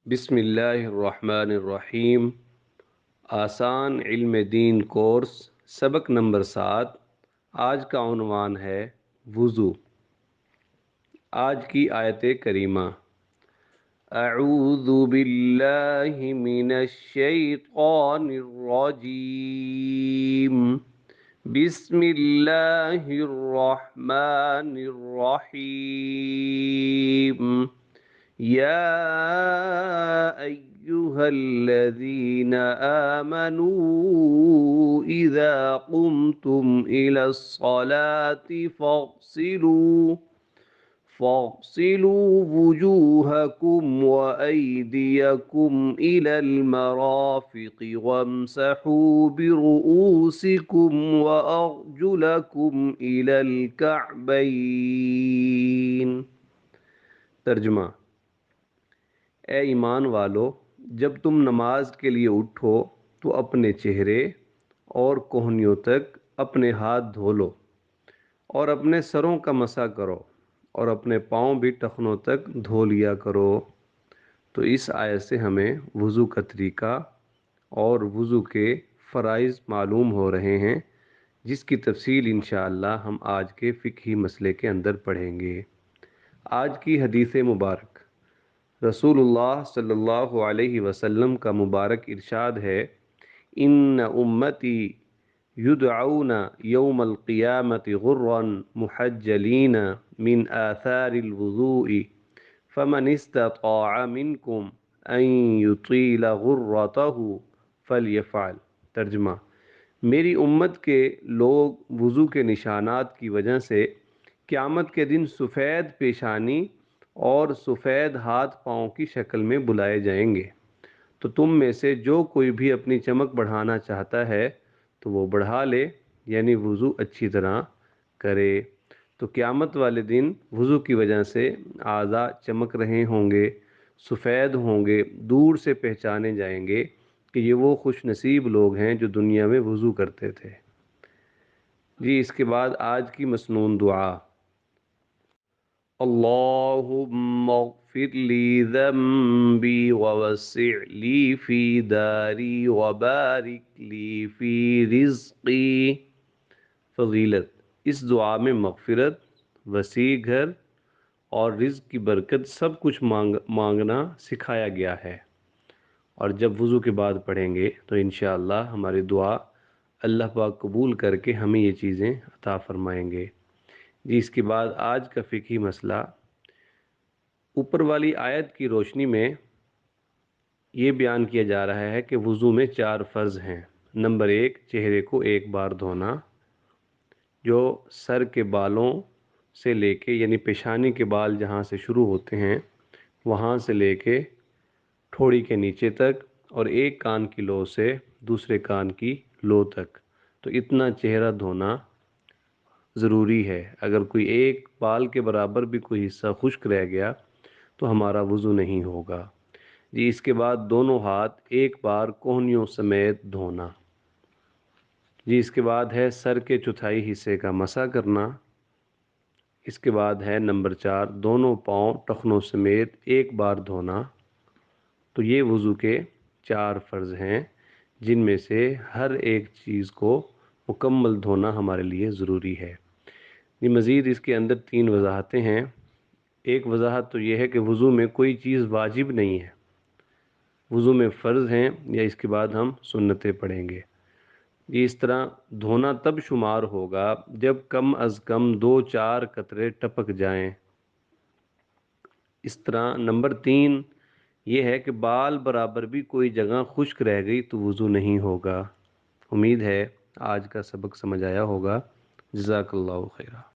بسم اللہ الرحمن الرحیم۔ آسان علم دین کورس سبق نمبر 7۔ آج کا عنوان ہے وضو۔ آج کی آیت کریمہ: اعوذ باللہ من الشیطان الرجیم، بسم اللہ الرحمن الرحیم، یا ایہا الذین آمنوا اذا قمتم الی الصلاة فاغسلوا وجوہکم وأیدیکم الی المرافق وامسحوا برؤوسکم وارجلکم الی الکعبین۔ ترجمہ: اے ایمان والو، جب تم نماز کے لیے اٹھو تو اپنے چہرے اور کوہنیوں تک اپنے ہاتھ دھو لو اور اپنے سروں کا مسح کرو اور اپنے پاؤں بھی ٹخنوں تک دھو لیا کرو۔ تو اس آیت سے ہمیں وضو کا طریقہ اور وضو کے فرائض معلوم ہو رہے ہیں، جس کی تفصیل انشاءاللہ ہم آج کے فقہی مسئلے کے اندر پڑھیں گے۔ آج کی حدیث مبارک: رسول اللہ صلی اللہ علیہ وسلم کا مبارک ارشاد ہے: ان امتی یدعون یوم القیامت غرا محجلین من آثار الوضوء فمن استطاع منکم ان یطیل غرته فلیفعل۔ ترجمہ: میری امت کے لوگ وضو کے نشانات کی وجہ سے قیامت کے دن سفید پیشانی اور سفید ہاتھ پاؤں کی شکل میں بلائے جائیں گے، تو تم میں سے جو کوئی بھی اپنی چمک بڑھانا چاہتا ہے تو وہ بڑھا لے، یعنی وضو اچھی طرح کرے۔ تو قیامت والے دن وضو کی وجہ سے اعضاء چمک رہے ہوں گے، سفید ہوں گے، دور سے پہچانے جائیں گے کہ یہ وہ خوش نصیب لوگ ہیں جو دنیا میں وضو کرتے تھے۔ جی اس کے بعد آج کی مسنون دعا: اللہم اغفر لی ذنبی ووسع لی فی داری وبارک لی فی رزقی۔ فضیلت: اس دعا میں مغفرت، وسیع گھر اور رزق کی برکت سب کچھ مانگنا سکھایا گیا ہے، اور جب وضو کے بعد پڑھیں گے تو انشاءاللہ ہماری دعا اللہ پاک قبول کر کے ہمیں یہ چیزیں عطا فرمائیں گے۔ جی اس کے بعد آج کا فقہی مسئلہ: اوپر والی آیت کی روشنی میں یہ بیان کیا جا رہا ہے کہ وضو میں 4 فرض ہیں۔ نمبر 1، چہرے کو ایک بار دھونا، جو سر کے بالوں سے لے کے، یعنی پیشانی کے بال جہاں سے شروع ہوتے ہیں وہاں سے لے کے ٹھوڑی کے نیچے تک، اور ایک کان کی لو سے دوسرے کان کی لو تک، تو اتنا چہرہ دھونا ضروری ہے۔ اگر کوئی ایک بال کے برابر بھی کوئی حصہ خشک رہ گیا تو ہمارا وضو نہیں ہوگا۔ جی اس کے بعد دونوں ہاتھ ایک بار کوہنیوں سمیت دھونا۔ جی اس کے بعد ہے سر کے چوتھائی حصے کا مسح کرنا۔ اس کے بعد ہے نمبر 4، دونوں پاؤں ٹخنوں سمیت ایک بار دھونا۔ تو یہ وضو کے 4 فرض ہیں، جن میں سے ہر ایک چیز کو مکمل دھونا ہمارے لیے ضروری ہے۔ یہ مزید اس کے اندر 3 وضاحتیں ہیں۔ ایک وضاحت تو یہ ہے کہ وضو میں کوئی چیز واجب نہیں ہے، وضو میں فرض ہیں، یا اس کے بعد ہم سنتیں پڑھیں گے۔ یہ اس طرح دھونا تب شمار ہوگا جب کم از کم 2-4 قطرے ٹپک جائیں۔ اس طرح نمبر 3 یہ ہے کہ بال برابر بھی کوئی جگہ خشک رہ گئی تو وضو نہیں ہوگا۔ امید ہے آج کا سبق سمجھ آیا ہوگا۔ جزاک اللہ خیرہ۔